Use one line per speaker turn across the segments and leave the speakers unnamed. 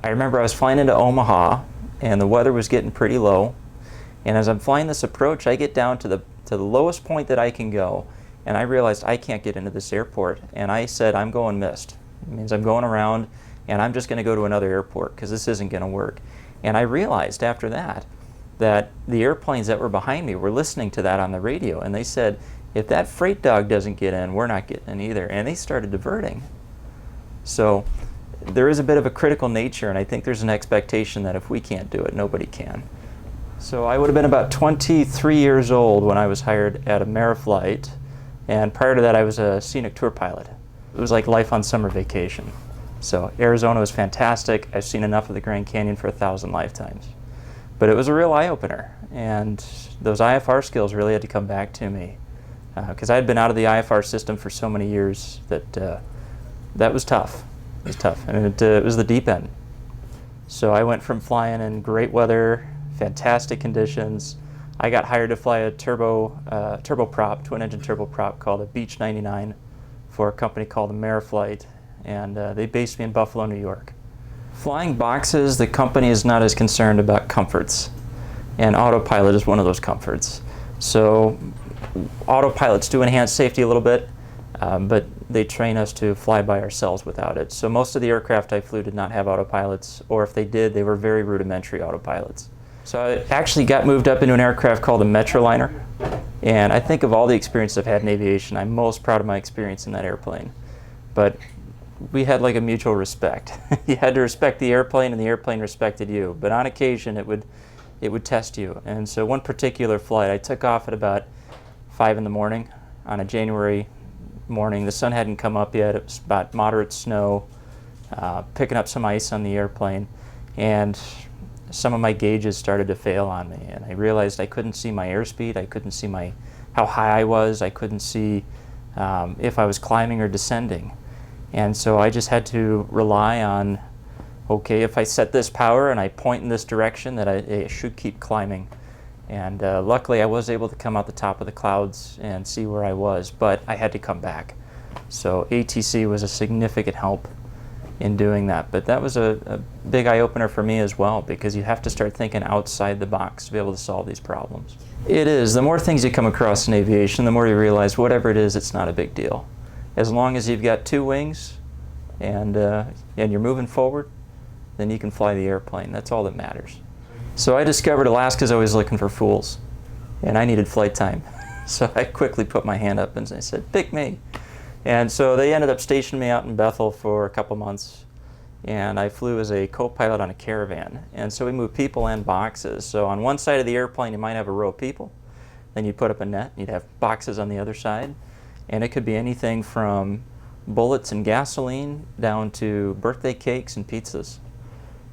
I remember I was flying into Omaha, and the weather was getting pretty low. And as I'm flying this approach, I get down to the lowest point that I can go, and I realized I can't get into this airport. And I said, I'm going missed. It means I'm going around, and I'm just going to go to another airport because this isn't going to work. And I realized after that the airplanes that were behind me were listening to that on the radio, and they said, if that freight dog doesn't get in, we're not getting in either. And they started diverting. So there is a bit of a critical nature, and I think there's an expectation that if we can't do it, nobody can. So I would have been about 23 years old when I was hired at a Metroliner, and prior to that I was a scenic tour pilot. It was like life on summer vacation. So Arizona was fantastic. I've seen enough of the Grand Canyon for 1,000 lifetimes. But it was a real eye-opener, and those IFR skills really had to come back to me because I had been out of the IFR system for so many years that that was tough. It was tough, and it was the deep end. So I went from flying in great weather, fantastic conditions. I got hired to fly a turboprop, twin-engine turboprop called a Beech 99 for a company called Metroliner, and they based me in Buffalo, New York. Flying boxes, the company is not as concerned about comforts, and autopilot is one of those comforts. So autopilots do enhance safety a little bit, but they train us to fly by ourselves without it. So most of the aircraft I flew did not have autopilots, or if they did, they were very rudimentary autopilots. So I actually got moved up into an aircraft called a Metroliner, and I think of all the experience I've had in aviation, I'm most proud of my experience in that airplane. But we had like a mutual respect. You had to respect the airplane, and the airplane respected you. But on occasion, it would test you. And so one particular flight, I took off at about 5 in the morning on a January morning. The sun hadn't come up yet. It was about moderate snow, picking up some ice on the airplane, and some of my gauges started to fail on me. And I realized I couldn't see my airspeed. I couldn't see how high I was. I couldn't see if I was climbing or descending. And so I just had to rely on, okay, if I set this power and I point in this direction, that I should keep climbing. And luckily I was able to come out the top of the clouds and see where I was, but I had to come back. So ATC was a significant help in doing that. But that was a big eye-opener for me as well, because you have to start thinking outside the box to be able to solve these problems. It is. The more things you come across in aviation, the more you realize whatever it is, it's not a big deal. As long as you've got 2 wings and you're moving forward, then you can fly the airplane. That's all that matters. So I discovered Alaska's always looking for fools, and I needed flight time. So I quickly put my hand up and I said, pick me. And so they ended up stationing me out in Bethel for a couple months, and I flew as a co-pilot on a Caravan. And so we moved people and boxes. So on one side of the airplane you might have a row of people, then you put up a net, you'd have boxes on the other side. And it could be anything from bullets and gasoline down to birthday cakes and pizzas.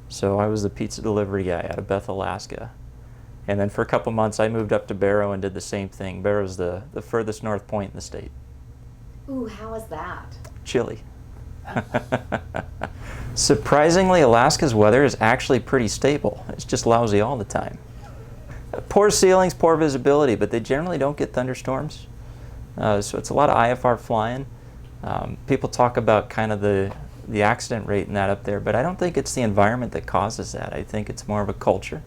So I was the pizza delivery guy out of Bethel, Alaska. And then for a couple months I moved up to Barrow and did the same thing. Barrow's the furthest north point in the state.
Ooh, how was that?
Chilly. Surprisingly, Alaska's weather is actually pretty stable. It's just lousy all the time. Poor ceilings, poor visibility, but they generally don't get thunderstorms. So it's a lot of IFR flying. People talk about kind of the accident rate and that up there, but I don't think it's the environment that causes that. I think it's more of a culture.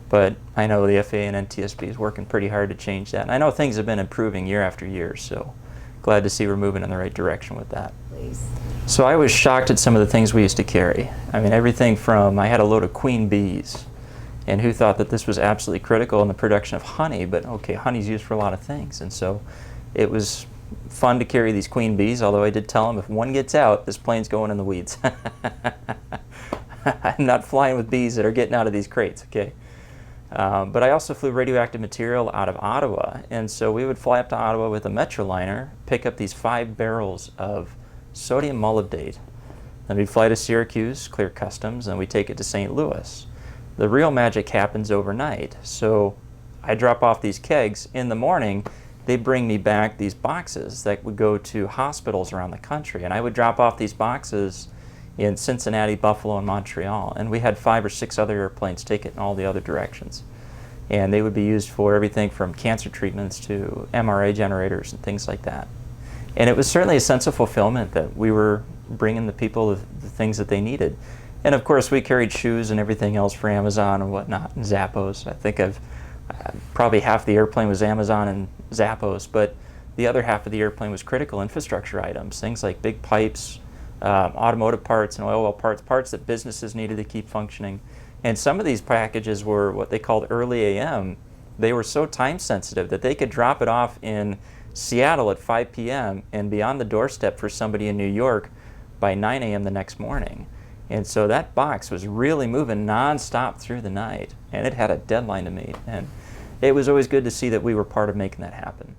But I know the FAA and NTSB is working pretty hard to change that. And I know things have been improving year after year, so glad to see we're moving in the right direction with that.
Please.
So I was shocked at some of the things we used to carry. I mean, everything from, I had a load of queen bees, and who thought that this was absolutely critical in the production of honey, but okay, honey's used for a lot of things. And so it was fun to carry these queen bees, although I did tell them if one gets out, this plane's going in the weeds. I'm not flying with bees that are getting out of these crates, okay? But I also flew radioactive material out of Ottawa, and so we would fly up to Ottawa with a Metroliner, pick up these 5 barrels of sodium molybdate. Then we'd fly to Syracuse, clear customs, and we'd take it to St. Louis. The real magic happens overnight. So I drop off these kegs in the morning. They bring me back these boxes that would go to hospitals around the country, and I would drop off these boxes in Cincinnati, Buffalo, and Montreal, and we had 5 or 6 other airplanes take it in all the other directions. And they would be used for everything from cancer treatments to MRA generators and things like that. And it was certainly a sense of fulfillment that we were bringing the people the things that they needed. And of course, we carried shoes and everything else for Amazon and whatnot, and Zappos. I think probably half the airplane was Amazon and Zappos, but the other half of the airplane was critical infrastructure items, things like big pipes, automotive parts and oil well parts, parts that businesses needed to keep functioning. And some of these packages were what they called early AM. They were so time sensitive that they could drop it off in Seattle at 5 p.m. and be on the doorstep for somebody in New York by 9 a.m. the next morning. And so that box was really moving nonstop through the night, and it had a deadline to meet. And it was always good to see that we were part of making that happen.